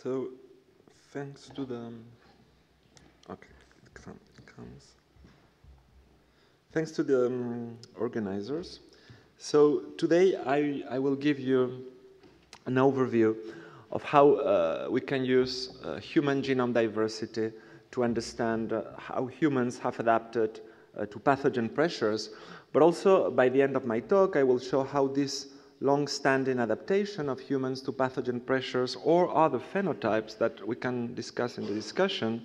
So, thanks to the thanks to the organizers. So today I will give you an overview of how we can use human genome diversity to understand how humans have adapted to pathogen pressures. But also, by the end of my talk, I will show how this long-standing adaptation of humans to pathogen pressures or other phenotypes that we can discuss in the discussion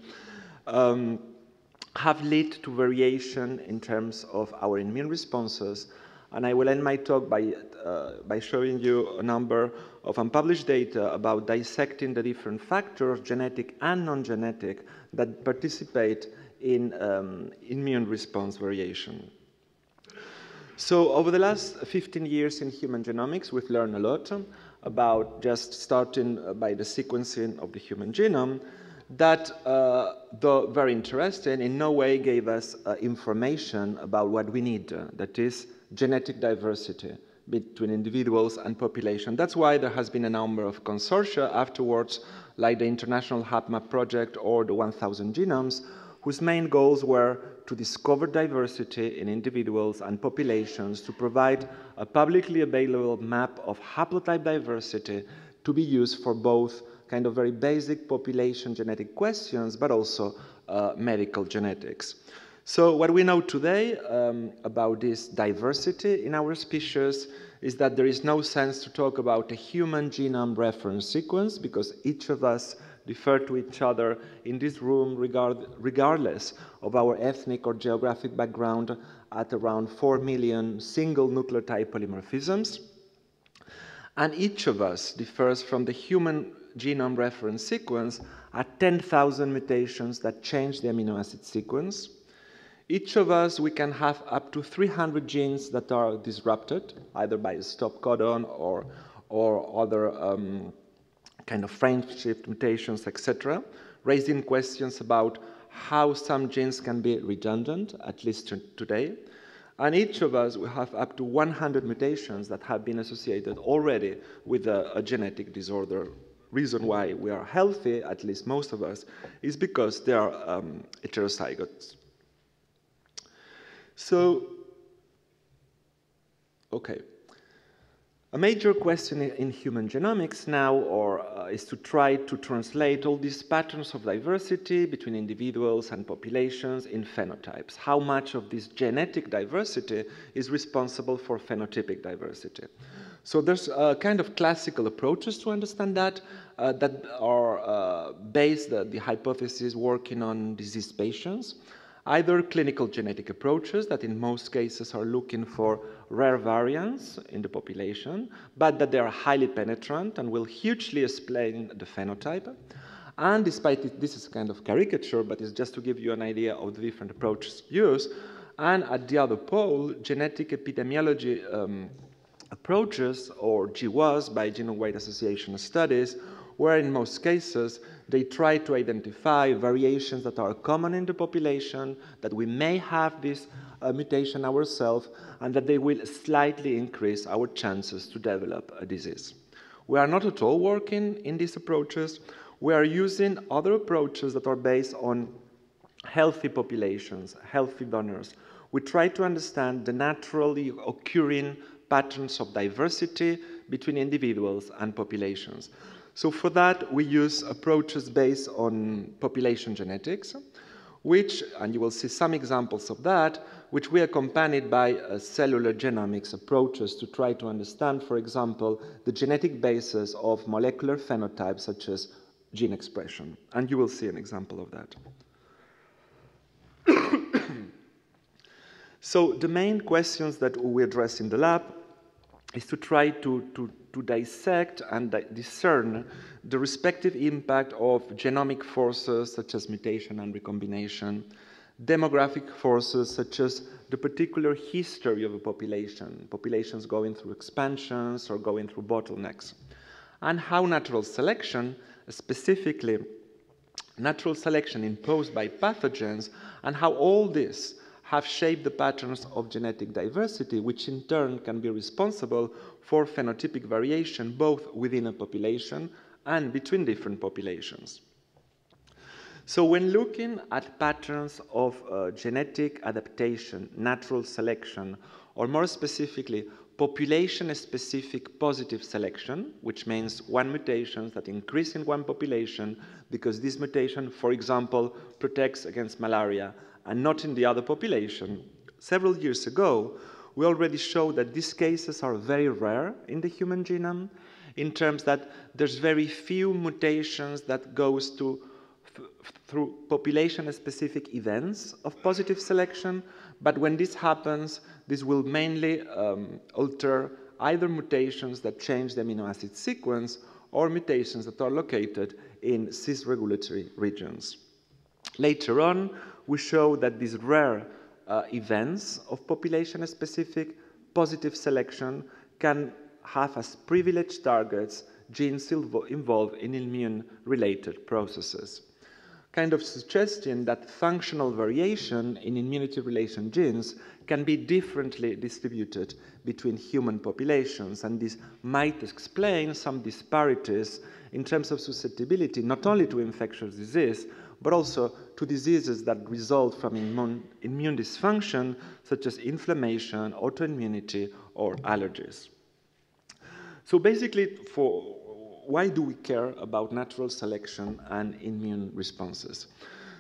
have led to variation in terms of our immune responses. And I will end my talk by showing you a number of unpublished data about dissecting the different factors, genetic and non-genetic, that participate in immune response variation. So over the last 15 years in human genomics, we've learned a lot about, just starting by the sequencing of the human genome, that, though very interesting, in no way gave us information about what we need, that is genetic diversity between individuals and population. That's why there has been a number of consortia afterwards, like the International HapMap project or the 1000 Genomes, whose main goals were to discover diversity in individuals and populations, to provide a publicly available map of haplotype diversity to be used for both kind of very basic population genetic questions, but also medical genetics. So what we know today about this diversity in our species is that there is no sense to talk about a human genome reference sequence, because each of us differ to each other in this room regardless of our ethnic or geographic background at around 4 million single nucleotide polymorphisms. And each of us differs from the human genome reference sequence at 10,000 mutations that change the amino acid sequence. Each of us, we can have up to 300 genes that are disrupted, either by a stop codon or other kind of frame shift mutations, etc., raising questions about how some genes can be redundant, at least today. And each of us will have up to 100 mutations that have been associated already with a genetic disorder. Reason why we are healthy, at least most of us, is because they are heterozygotes. So, okay. A major question in human genomics now is to try to translate all these patterns of diversity between individuals and populations in phenotypes. How much of this genetic diversity is responsible for phenotypic diversity? So there's kind of classical approaches to understand that are based, the hypothesis working on diseased patients. Either clinical genetic approaches that in most cases are looking for rare variants in the population, but that they are highly penetrant and will hugely explain the phenotype. And despite this is kind of caricature, but it's just to give you an idea of the different approaches used. And at the other pole, genetic epidemiology approaches, or GWAS, by genome-wide association studies, where in most cases they try to identify variations that are common in the population, that we may have this mutation ourselves, and that they will slightly increase our chances to develop a disease. We are not at all working in these approaches. We are using other approaches that are based on healthy populations, healthy donors. We try to understand the naturally occurring patterns of diversity between individuals and populations. So for that, we use approaches based on population genetics, which, and you will see some examples of that, which we accompanied by cellular genomics approaches to try to understand, for example, the genetic basis of molecular phenotypes such as gene expression. And you will see an example of that. So the main questions that we address in the lab is to try to dissect and discern the respective impact of genomic forces such as mutation and recombination, demographic forces such as the particular history of a population, populations going through expansions or going through bottlenecks, and how natural selection, specifically natural selection imposed by pathogens, and how all this have shaped the patterns of genetic diversity, which in turn can be responsible for phenotypic variation both within a population and between different populations. So when looking at patterns of genetic adaptation, natural selection, or more specifically, population-specific positive selection, which means one mutation that increase in one population because this mutation, for example, protects against malaria and not in the other population, several years ago, we already showed that these cases are very rare in the human genome in terms that there's very few mutations that goes through population-specific events of positive selection, but when this happens, this will mainly alter either mutations that change the amino acid sequence or mutations that are located in cis-regulatory regions. Later on, we show that these rare events of population-specific positive selection can have as privileged targets genes involved in immune-related processes, kind of suggesting that functional variation in immunity-relation genes can be differently distributed between human populations, and this might explain some disparities in terms of susceptibility not only to infectious disease, but also to diseases that result from immune dysfunction, such as inflammation, autoimmunity, or allergies. So basically, why do we care about natural selection and immune responses?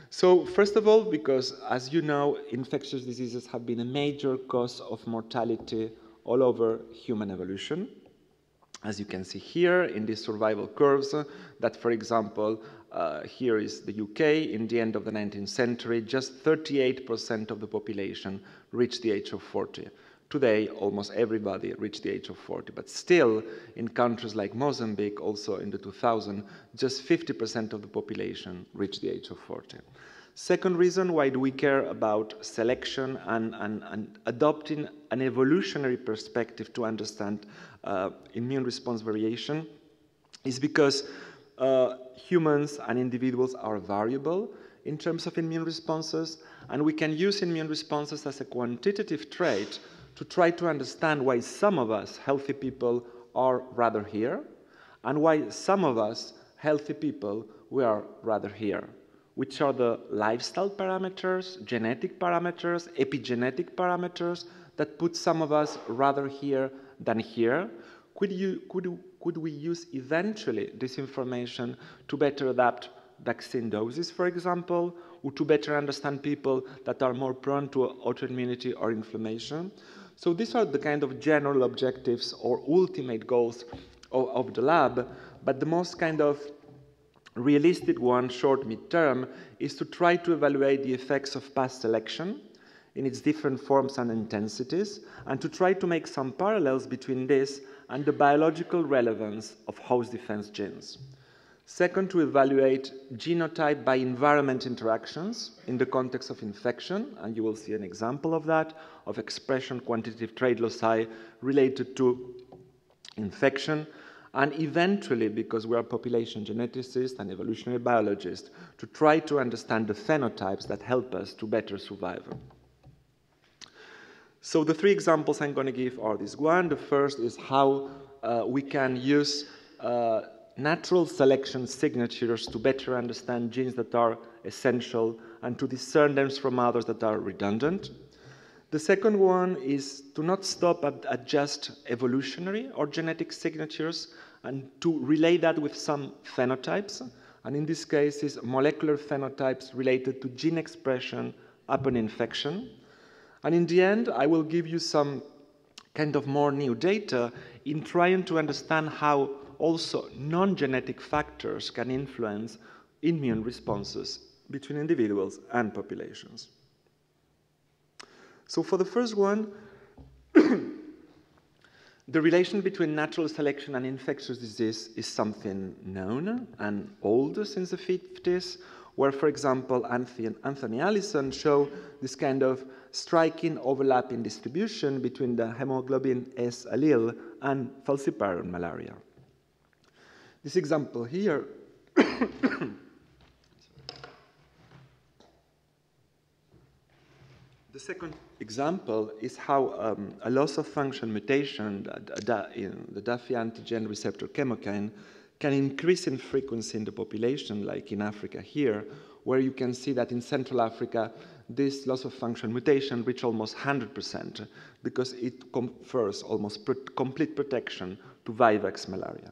So first of all, because as you know, infectious diseases have been a major cause of mortality all over human evolution. As you can see here in these survival curves, that for example, here is the UK. In the end of the 19th century, just 38% of the population reached the age of 40. Today, almost everybody reached the age of 40, but still, in countries like Mozambique, also in the 2000s, just 50% of the population reached the age of 40. Second reason why do we care about selection and adopting an evolutionary perspective to understand immune response variation is because humans and individuals are variable in terms of immune responses, and we can use immune responses as a quantitative trait to try to understand why some of us, healthy people, are rather here, and why some of us, healthy people, we are rather here. Which are the lifestyle parameters, genetic parameters, epigenetic parameters that put some of us rather here than here? Could we use eventually this information to better adapt vaccine doses, for example, or to better understand people that are more prone to autoimmunity or inflammation? So these are the kind of general objectives or ultimate goals of the lab, but the most kind of realistic one, short mid-term, is to try to evaluate the effects of past selection in its different forms and intensities, and to try to make some parallels between this and the biological relevance of host defense genes. Second, to evaluate genotype by environment interactions in the context of infection, and you will see an example of that, of expression quantitative trait loci related to infection, and eventually, because we are population geneticists and evolutionary biologists, to try to understand the phenotypes that help us to better survive. So the three examples I'm going to give are this one. The first is how we can use natural selection signatures to better understand genes that are essential and to discern them from others that are redundant. The second one is to not stop at just evolutionary or genetic signatures and to relate that with some phenotypes, and in this case is molecular phenotypes related to gene expression upon infection. And in the end, I will give you some kind of more new data in trying to understand how also non-genetic factors can influence immune responses between individuals and populations. So for the first one, the relation between natural selection and infectious disease is something known and old since the 50s, where, for example, Anthony Allison showed this kind of striking overlapping distribution between the hemoglobin S allele and falciparum malaria. This example here the second example is how a loss of function mutation in the Duffy antigen receptor chemokine can increase in frequency in the population, like in Africa here, where you can see that in Central Africa, this loss of function mutation reach almost 100% because it confers almost complete protection to vivax malaria.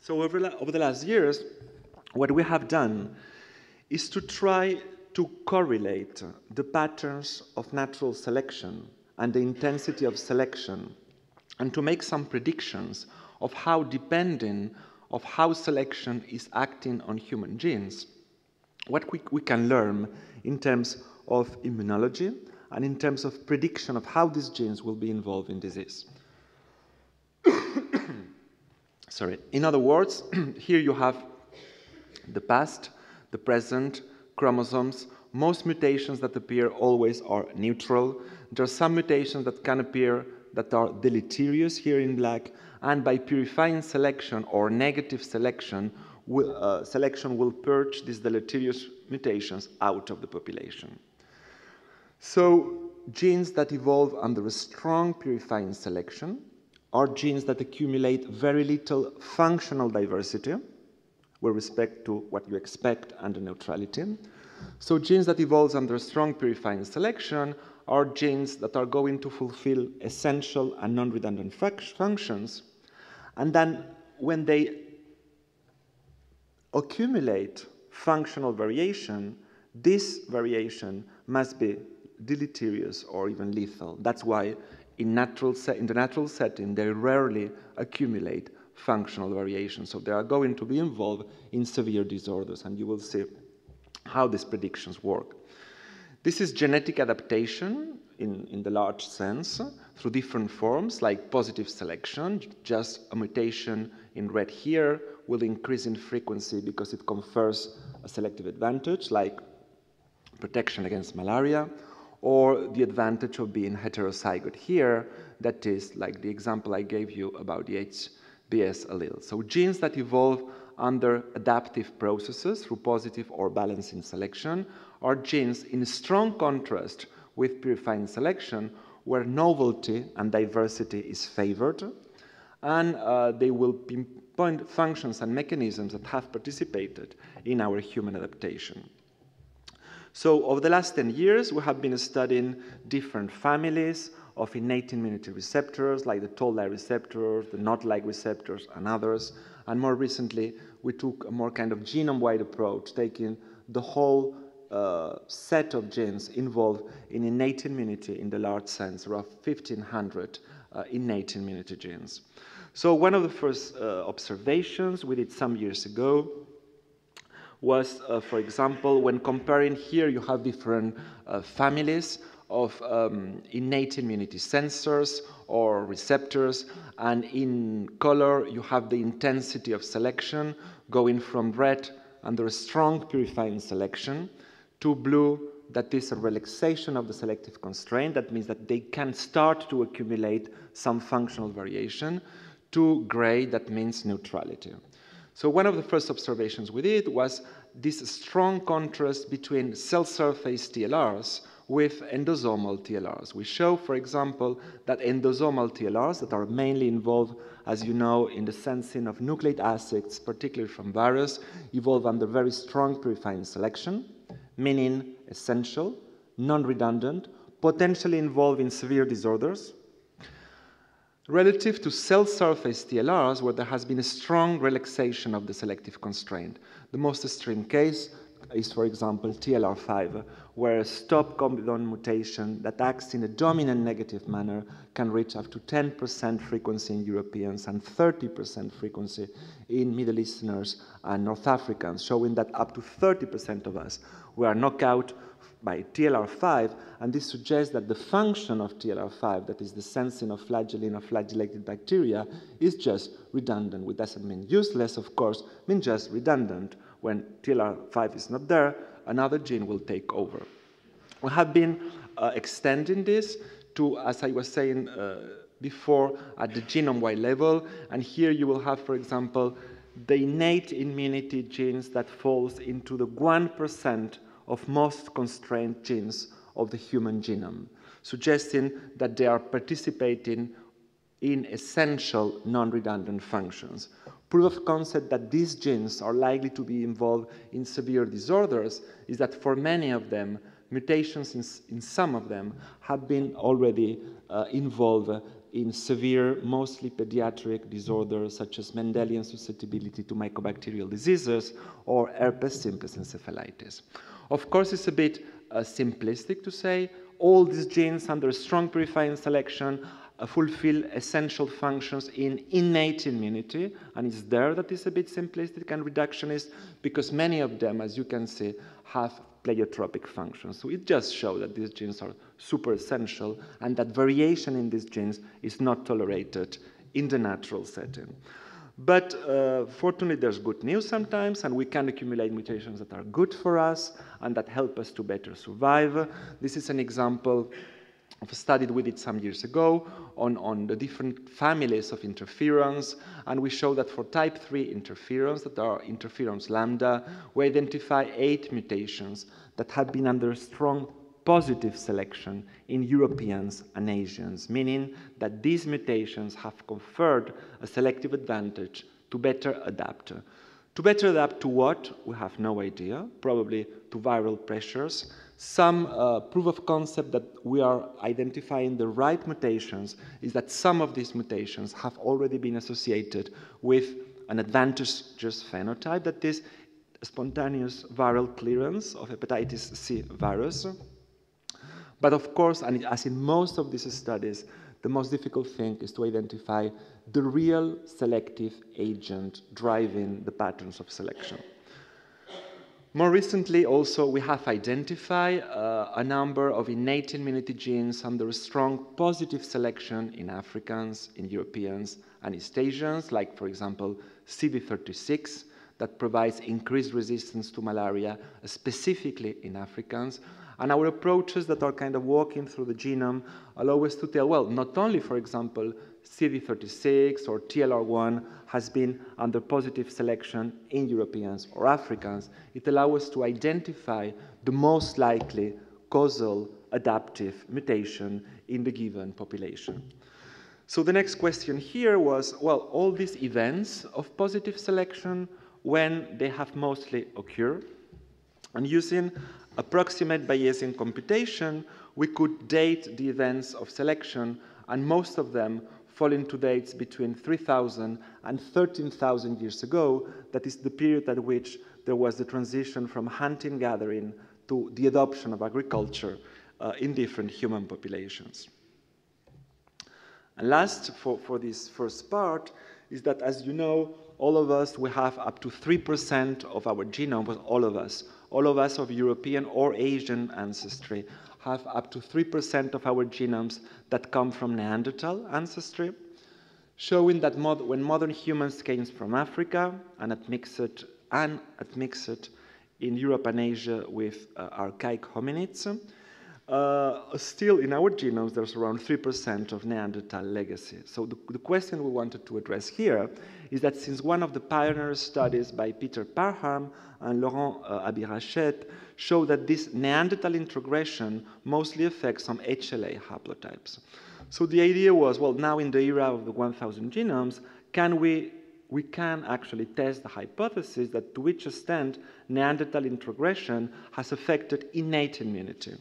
So over the last years, what we have done is to try to correlate the patterns of natural selection and the intensity of selection, and to make some predictions of how depending of how selection is acting on human genes, what we can learn in terms of immunology and in terms of prediction of how these genes will be involved in disease. Sorry. In other words, here you have the past, the present, chromosomes. Most mutations that appear always are neutral. There are some mutations that can appear that are deleterious here in black, and by purifying selection or negative selection will purge these deleterious mutations out of the population. So genes that evolve under a strong purifying selection are genes that accumulate very little functional diversity with respect to what you expect under neutrality. So genes that evolve under strong purifying selection are genes that are going to fulfill essential and non-redundant functions. And then when they accumulate functional variation, this variation must be deleterious or even lethal. That's why in the natural setting, they rarely accumulate functional variation. So they are going to be involved in severe disorders, and you will see how these predictions work. This is genetic adaptation in the large sense through different forms like positive selection. Just a mutation in red here will increase in frequency because it confers a selective advantage like protection against malaria, or the advantage of being heterozygote here, that is like the example I gave you about the HBS allele. So genes that evolve under adaptive processes through positive or balancing selection are genes in strong contrast with purifying selection, where novelty and diversity is favored, and they will pinpoint functions and mechanisms that have participated in our human adaptation. So over the last 10 years, we have been studying different families of innate immunity receptors, like the toll-like receptors, the knot-like receptors, and others. And more recently, we took a more kind of genome-wide approach, taking the whole set of genes involved in innate immunity in the large sense, around 1,500 innate immunity genes. So one of the first observations we did some years ago was, for example, when comparing here, you have different families of innate immunity sensors or receptors, and in color, you have the intensity of selection going from red under a strong purifying selection to blue, that is a relaxation of the selective constraint. That means that they can start to accumulate some functional variation, to gray, that means neutrality. So one of the first observations we did was this strong contrast between cell surface TLRs with endosomal TLRs. We show, for example, that endosomal TLRs that are mainly involved, as you know, in the sensing of nucleic acids, particularly from virus, evolve under very strong purifying selection, meaning essential, non-redundant, potentially involved in severe disorders, relative to cell surface TLRs, where there has been a strong relaxation of the selective constraint. The most extreme case is, for example, TLR5, where a stop codon mutation that acts in a dominant negative manner can reach up to 10% frequency in Europeans and 30% frequency in Middle Easterners and North Africans, showing that up to 30% of us were knocked out by TLR5, and this suggests that the function of TLR5, that is the sensing of flagellin or flagellated bacteria, is just redundant, which doesn't mean useless, of course, it means just redundant. When TLR5 is not there, another gene will take over. We have been extending this to, as I was saying before, at the genome-wide level, and here you will have, for example, the innate immunity genes that falls into the 1% of most constrained genes of the human genome, suggesting that they are participating in essential non-redundant functions. Proof of concept that these genes are likely to be involved in severe disorders is that for many of them, mutations in some of them have been already involved in severe, mostly pediatric disorders such as Mendelian susceptibility to mycobacterial diseases or herpes simplex encephalitis. Of course, it's a bit simplistic to say all these genes under strong purifying selection fulfill essential functions in innate immunity, and it's there that is a bit simplistic and reductionist because many of them, as you can see, have pleiotropic functions. So it just shows that these genes are super essential and that variation in these genes is not tolerated in the natural setting. But fortunately, there's good news sometimes, and we can accumulate mutations that are good for us and that help us to better survive. This is an example of a study we did some years ago on the different families of interferons, and we show that for type 3 interferons, that are interferons lambda, we identify 8 mutations that had been under strong positive selection in Europeans and Asians, meaning that these mutations have conferred a selective advantage to better adapt. To better adapt to what? We have no idea, probably to viral pressures. Some proof of concept that we are identifying the right mutations is that some of these mutations have already been associated with an advantageous phenotype, that is spontaneous viral clearance of hepatitis C virus. But of course, and as in most of these studies, the most difficult thing is to identify the real selective agent driving the patterns of selection. More recently, also, we have identified a number of innate immunity genes under strong positive selection in Africans, in Europeans, and East Asians, like, for example, CD36, that provides increased resistance to malaria, specifically in Africans. And our approaches that are kind of walking through the genome allow us to tell, well, not only, for example, CD36 or TLR1 has been under positive selection in Europeans or Africans, it allows us to identify the most likely causal adaptive mutation in the given population. So the next question here was, well, all these events of positive selection, when they have mostly occurred, and using approximate Bayesian computation, we could date the events of selection, and most of them fall into dates between 3,000 and 13,000 years ago. That is the period at which there was the transition from hunting gathering to the adoption of agriculture in different human populations. And last, for this first part, is that, as you know, all of us, we have up to 3% of our genome, but all of us of European or Asian ancestry have up to 3% of our genomes that come from Neanderthal ancestry, showing that when modern humans came from Africa and admixed in Europe and Asia with archaic hominids, still in our genomes there's around 3% of Neanderthal legacy. So the question we wanted to address here is that since one of the pioneer studies by Peter Parham and Laurent Abirachet show that this Neanderthal introgression mostly affects some HLA haplotypes. So the idea was, well, now in the era of the 1,000 genomes, we can actually test the hypothesis that to which extent Neanderthal introgression has affected innate immunity.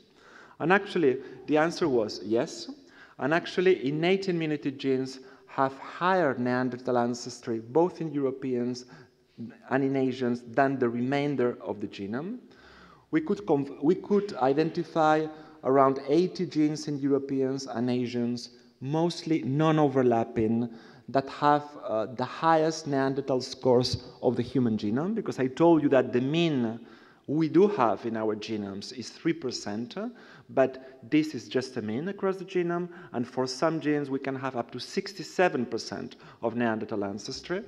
And actually, the answer was yes. And actually, innate immunity genes have higher Neanderthal ancestry, both in Europeans and in Asians, than the remainder of the genome. We could identify around 80 genes in Europeans and Asians, mostly non-overlapping, that have the highest Neanderthal scores of the human genome, because I told you that the mean we do have in our genomes is 3%, but this is just a mean across the genome, and for some genes we can have up to 67% of Neanderthal ancestry.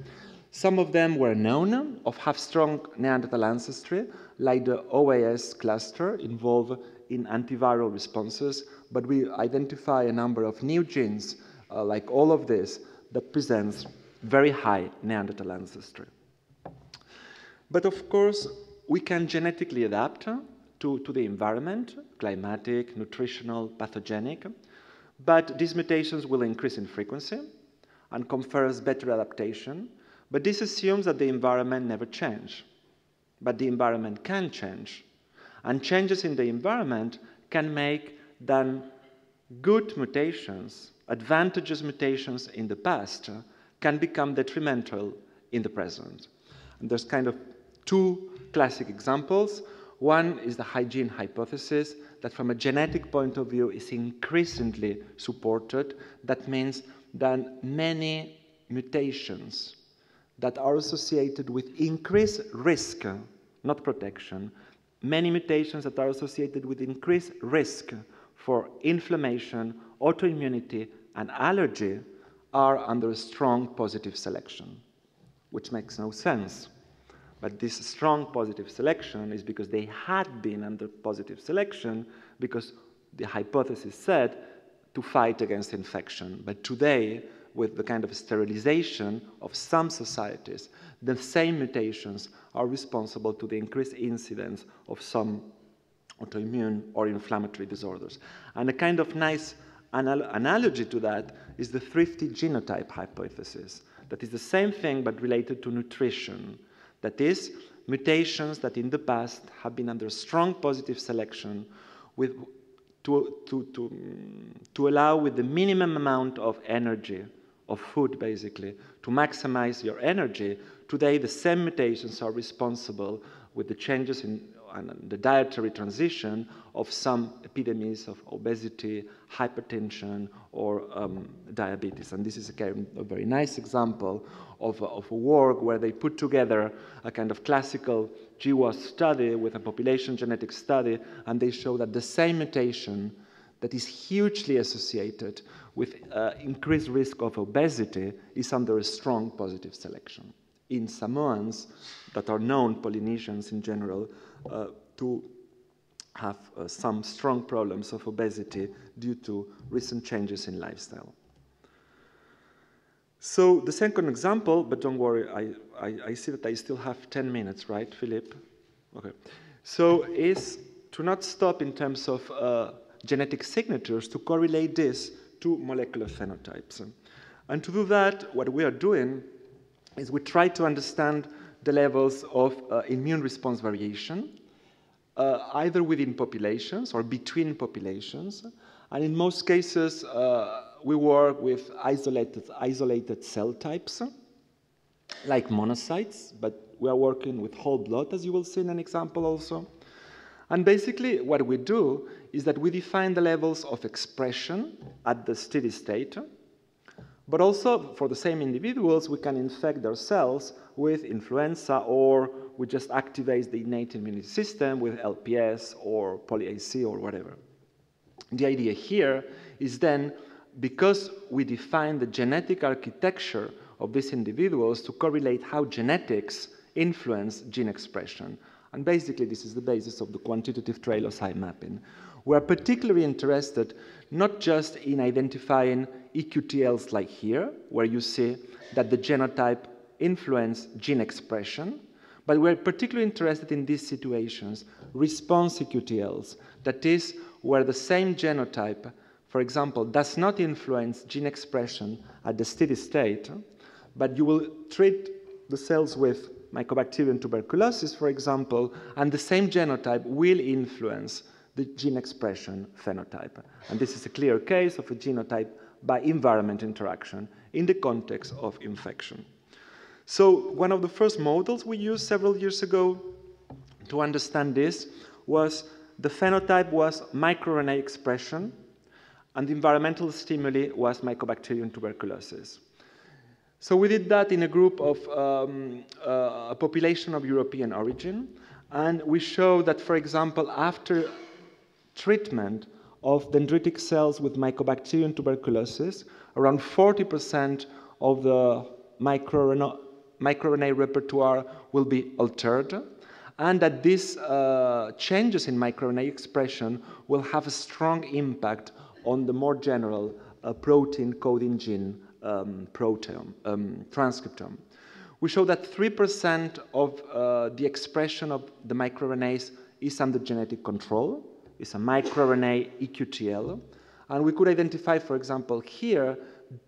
Some of them were known of have strong Neanderthal ancestry, like the OAS cluster involved in antiviral responses, but we identify a number of new genes, like all of this, that presents very high Neanderthal ancestry. But of course, we can genetically adapt to the environment, climatic, nutritional, pathogenic, but these mutations will increase in frequency. and confers better adaptation, but this assumes that the environment never changes. But the environment can change, and changes in the environment can make then good mutations, advantageous mutations in the past, can become detrimental in the present. And there's kind of two classic examples. One is the hygiene hypothesis, that from a genetic point of view is increasingly supported. That means that many mutations that are associated with increased risk, not protection, many mutations that are associated with increased risk for inflammation, autoimmunity, and allergy are under strong positive selection, which makes no sense. But this strong positive selection is because they had been under positive selection because the hypothesis said to fight against infection. But today, with the kind of sterilization of some societies, the same mutations are responsible to the increased incidence of some autoimmune or inflammatory disorders. And a kind of nice analogy to that is the thrifty genotype hypothesis. That is the same thing but related to nutrition. That is, mutations that in the past have been under strong positive selection to allow with the minimum amount of energy, of food basically, to maximize your energy. Today the same mutations are responsible with the changes in the dietary transition of some epidemics of obesity, hypertension, or diabetes. And this is a very nice example of a work where they put together a kind of classical GWAS study with a population genetic study, and they show that the same mutation that is hugely associated with increased risk of obesity is under a strong positive selection in Samoans that are known, Polynesians in general, to have some strong problems of obesity due to recent changes in lifestyle. So the second example, but don't worry, I see that I still have 10 minutes, right, Philippe? Okay. So is to not stop in terms of genetic signatures, to correlate this to molecular phenotypes. And to do that, what we are doing is we try to understand the levels of immune response variation, either within populations or between populations. And in most cases, we work with isolated cell types, like monocytes, but we are working with whole blood, as you will see in an example also. And basically, what we do is that we define the levels of expression at the steady state, but also for the same individuals, we can infect their cells with influenza, or we just activate the innate immunity system with LPS or poly-AC or whatever. The idea here is then, because we define the genetic architecture of these individuals, to correlate how genetics influence gene expression. And basically, this is the basis of the quantitative trail-of-site mapping. We are particularly interested not just in identifying EQTLs like here, where you see that the genotype influence gene expression, but we're particularly interested in these situations, response EQTLs, that is, where the same genotype, for example, does not influence gene expression at the steady state, but you will treat the cells with Mycobacterium tuberculosis, for example, and the same genotype will influence the gene expression phenotype. And this is a clear case of a genotype by environment interaction in the context of infection. So one of the first models we used several years ago to understand this was the phenotype was microRNA expression, and the environmental stimuli was Mycobacterium tuberculosis. So we did that in a group of a population of European origin, and we showed that, for example, after treatment of dendritic cells with Mycobacterium tuberculosis, around 40% of the microRNA repertoire will be altered, and that these changes in microRNA expression will have a strong impact on the more general protein coding gene transcriptome. We show that 3% of the expression of the microRNAs is under genetic control. It's a microRNA EQTL. And we could identify, for example, here,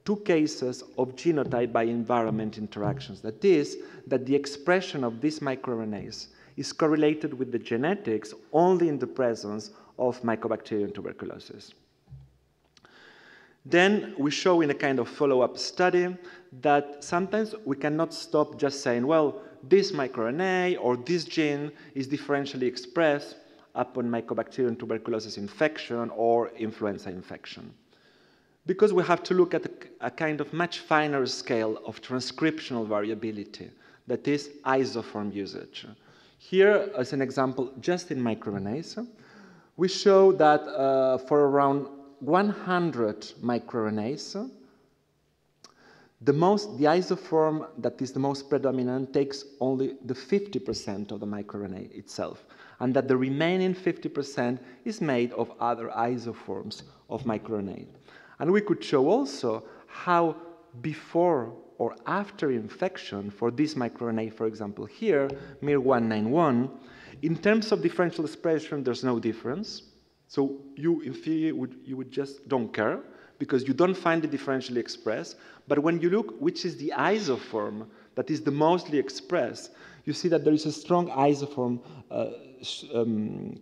two cases of genotype by environment interactions. That is, that the expression of these microRNAs is correlated with the genetics only in the presence of Mycobacterium tuberculosis. Then we show in a kind of follow-up study that sometimes we cannot stop just saying, well, this microRNA or this gene is differentially expressed upon Mycobacterium tuberculosis infection or influenza infection. Because we have to look at a kind of much finer scale of transcriptional variability, that is isoform usage. Here, as an example, just in microRNAs, we show that for around 100 microRNAs, the isoform that is the most predominant takes only the 50% of the microRNA itself, and that the remaining 50% is made of other isoforms of microRNA. And we could show also how before or after infection for this microRNA, for example here, MIR191, in terms of differential expression, there's no difference. So you, in theory, you would just don't care because you don't find it differentially expressed. But when you look which is the isoform that is the mostly expressed, you see that there is a strong isoform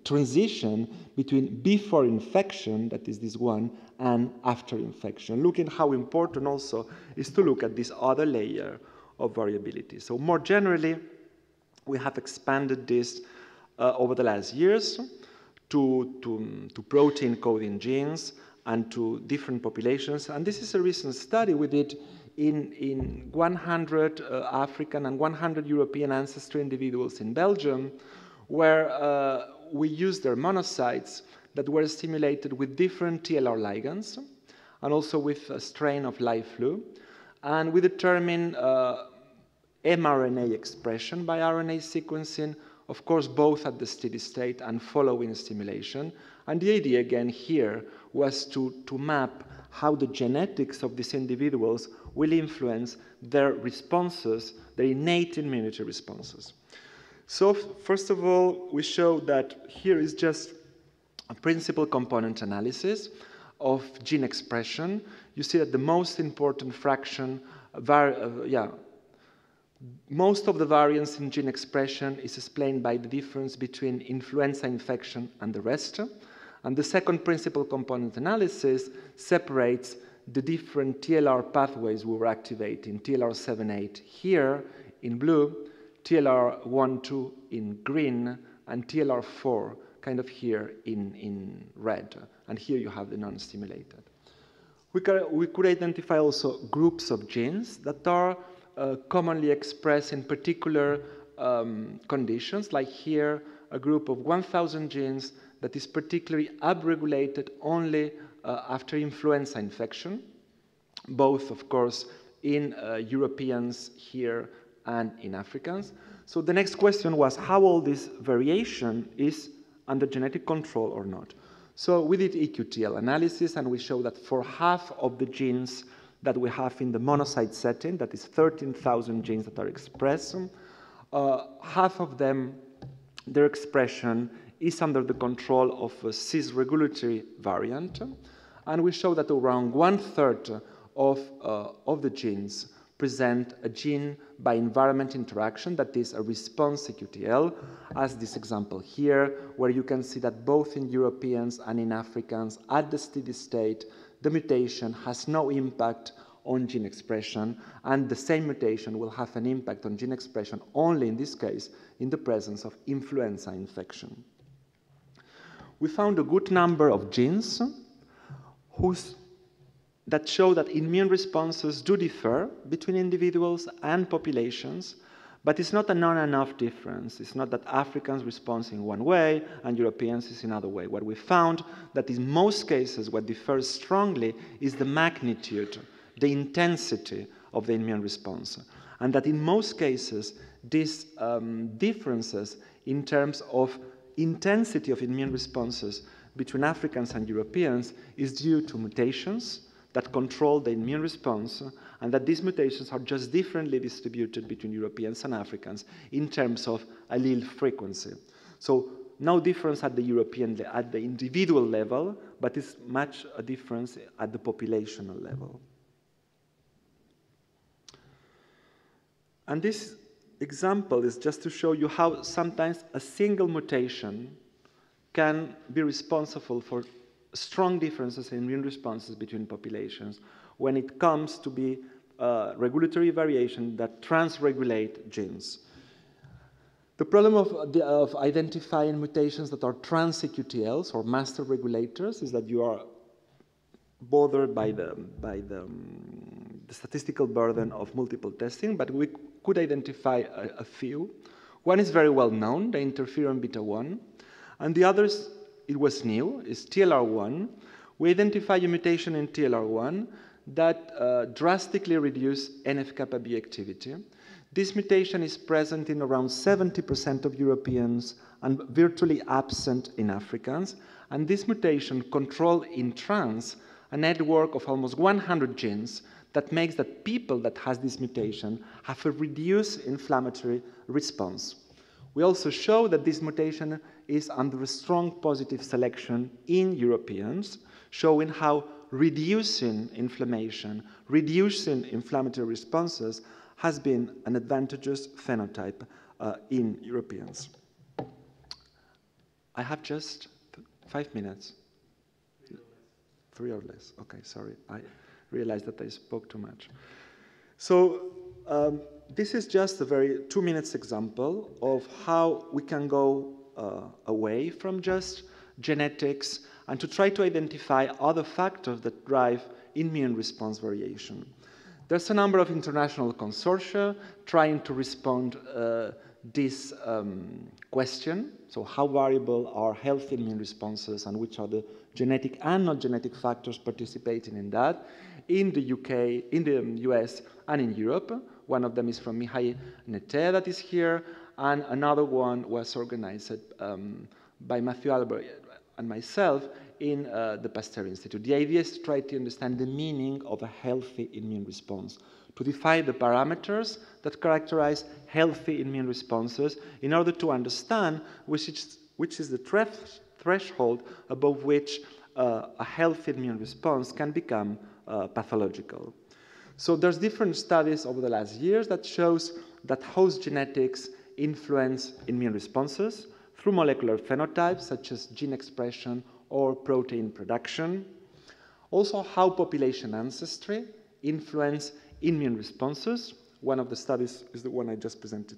transition between before infection, that is this one, and after infection. Looking how important also is to look at this other layer of variability. So more generally, we have expanded this over the last years to protein coding genes and to different populations. And this is a recent study we did in 100 African and 100 European ancestry individuals in Belgium, where we used their monocytes that were stimulated with different TLR ligands and also with a strain of live flu. And we determined mRNA expression by RNA sequencing, of course, both at the steady state and following stimulation. And the idea, again, here was to map how the genetics of these individuals will influence their responses, their innate immunity responses. So, first of all, we show that here is just a principal component analysis of gene expression. You see that the most important fraction, most of the variance in gene expression is explained by the difference between influenza infection and the rest. And the second principal component analysis separates the different TLR pathways we were activating, TLR7/8 here in blue, TLR1/2 in green, and TLR4 kind of here in red. And here you have the non-stimulated. We could identify also groups of genes that are commonly expressed in particular conditions, like here a group of 1,000 genes that is particularly upregulated only after influenza infection, both, of course, in Europeans here and in Africans. So the next question was how all this variation is under genetic control or not. So we did EQTL analysis, and we show that for half of the genes that we have in the monocyte setting, that is 13,000 genes that are expressed, half of them, their expression is under the control of a cis-regulatory variant. And we show that around 1/3 of the genes present a gene by environment interaction, that is a response EQTL, as this example here, where you can see that both in Europeans and in Africans at the steady state, the mutation has no impact on gene expression, and the same mutation will have an impact on gene expression only in this case in the presence of influenza infection. We found a good number of genes that show that immune responses do differ between individuals and populations, but it's not a non-enough difference. It's not that Africans respond in one way and Europeans is another way. What we found that in most cases what differs strongly is the magnitude, the intensity of the immune response, and that in most cases these differences in terms of intensity of immune responses between Africans and Europeans is due to mutations that control the immune response, and that these mutations are just differently distributed between Europeans and Africans in terms of allele frequency. So no difference at the individual level, but it's much a difference at the populational level. And this example is just to show you how sometimes a single mutation can be responsible for strong differences in immune responses between populations when it comes to be regulatory variation that transregulate genes. The problem of identifying mutations that are trans-CQTLs or master regulators is that you are bothered by the statistical burden of multiple testing, but we could identify a few. One is very well known, the interferon beta-1, and the others, it was new, is TLR1. We identify a mutation in TLR1 that drastically reduces NF-kappa B activity. This mutation is present in around 70% of Europeans and virtually absent in Africans. And this mutation controls in trans a network of almost 100 genes that makes that people that has this mutation have a reduced inflammatory response. We also show that this mutation is under a strong positive selection in Europeans, showing how reducing inflammation, reducing inflammatory responses has been an advantageous phenotype in Europeans. I have just 5 minutes. 3 or less. Okay, sorry. I realized that I spoke too much. So this is just a very 2 minutes example of how we can go away from just genetics and to try to identify other factors that drive immune response variation. There's a number of international consortia trying to respond this question. So how variable are healthy immune responses and which are the genetic and non-genetic factors participating in that in the UK, in the US, and in Europe. One of them is from Mihai Nete that is here, and another one was organized by Matthew Albert and myself in the Pasteur Institute. The idea is to try to understand the meaning of a healthy immune response, to define the parameters that characterize healthy immune responses in order to understand which is the threshold above which a healthy immune response can become pathological. So there's different studies over the last years that shows that host genetics influence immune responses through molecular phenotypes such as gene expression or protein production. Also how population ancestry influence immune responses. One of the studies is the one I just presented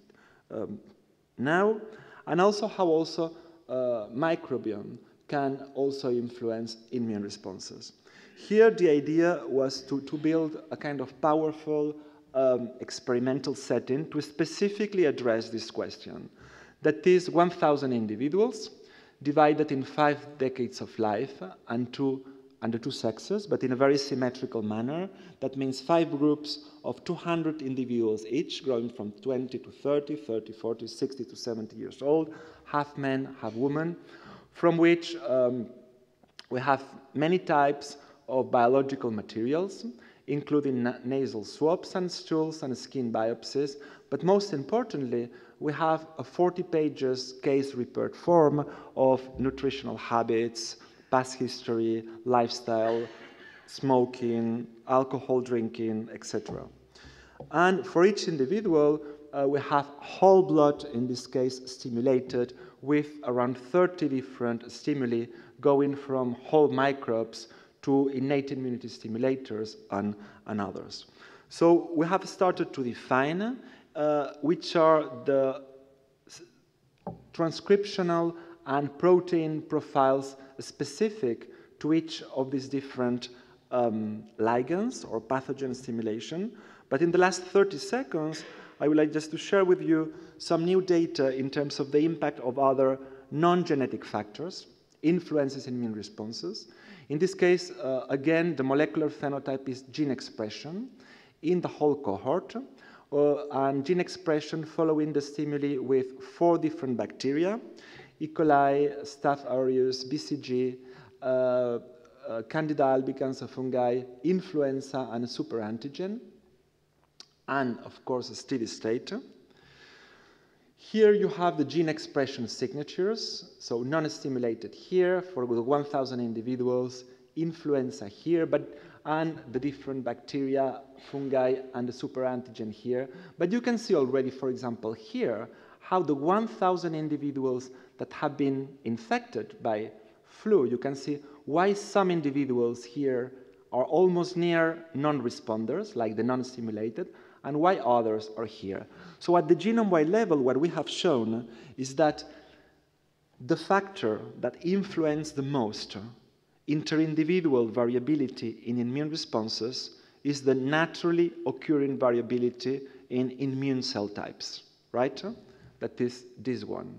now. And also how also microbiome can also influence immune responses. Here the idea was to build a kind of powerful experimental setting to specifically address this question. That is 1,000 individuals divided in 5 decades of life and under 2 sexes, but in a very symmetrical manner. That means 5 groups of 200 individuals each, growing from 20 to 30, 30, 40, 60 to 70 years old, half men, half women, from which we have many types of biological materials, including nasal swabs and stools and skin biopsies, but most importantly, we have a 40 pages case report form of nutritional habits, past history, lifestyle, smoking, alcohol drinking, etc. And for each individual, we have whole blood, in this case, stimulated with around 30 different stimuli going from whole microbes to innate immunity stimulators and others. So we have started to define which are the transcriptional and protein profiles specific to each of these different ligands or pathogen stimulation. But in the last 30 seconds, I would like just to share with you some new data in terms of the impact of other non-genetic factors, influences in immune responses. In this case, again, the molecular phenotype is gene expression in the whole cohort, and gene expression following the stimuli with 4 different bacteria: E. coli, Staph aureus, BCG, Candida albicans, fungi, influenza, and a superantigen, and of course a steady state. Here you have the gene expression signatures, so non-stimulated here for 1,000 individuals, influenza here, but and the different bacteria, fungi, and the superantigen here. But you can see already, for example, here, how the 1,000 individuals that have been infected by flu, you can see why some individuals here are almost near non-responders, like the non-stimulated, and why others are here. So at the genome-wide level, what we have shown is that the factor that influences the most inter-individual variability in immune responses is the naturally occurring variability in immune cell types, right? That is this one.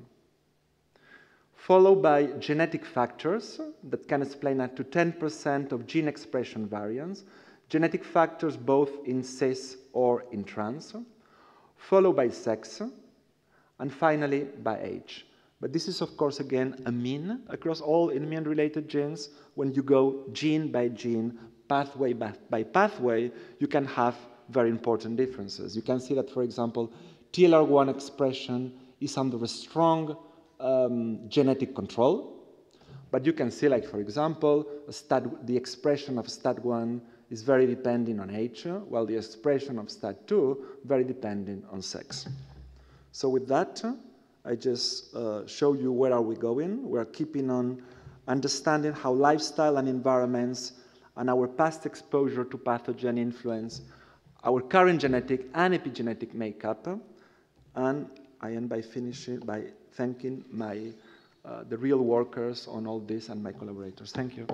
Followed by genetic factors that can explain up to 10% of gene expression variance, genetic factors both in cis or in trans, followed by sex, and finally by age. But this is, of course, again, a mean across all immune-related genes. When you go gene by gene, pathway by pathway, you can have very important differences. You can see that, for example, TLR1 expression is under a strong genetic control. But you can see, like, for example, the expression of STAT1 is very dependent on age, while the expression of STAT2 very dependent on sex. So with that, I just show you where are we going. We're keeping on understanding how lifestyle and environments and our past exposure to pathogen influence our current genetic and epigenetic makeup. And I end by finishing by thanking the real workers on all this and my collaborators. Thank you.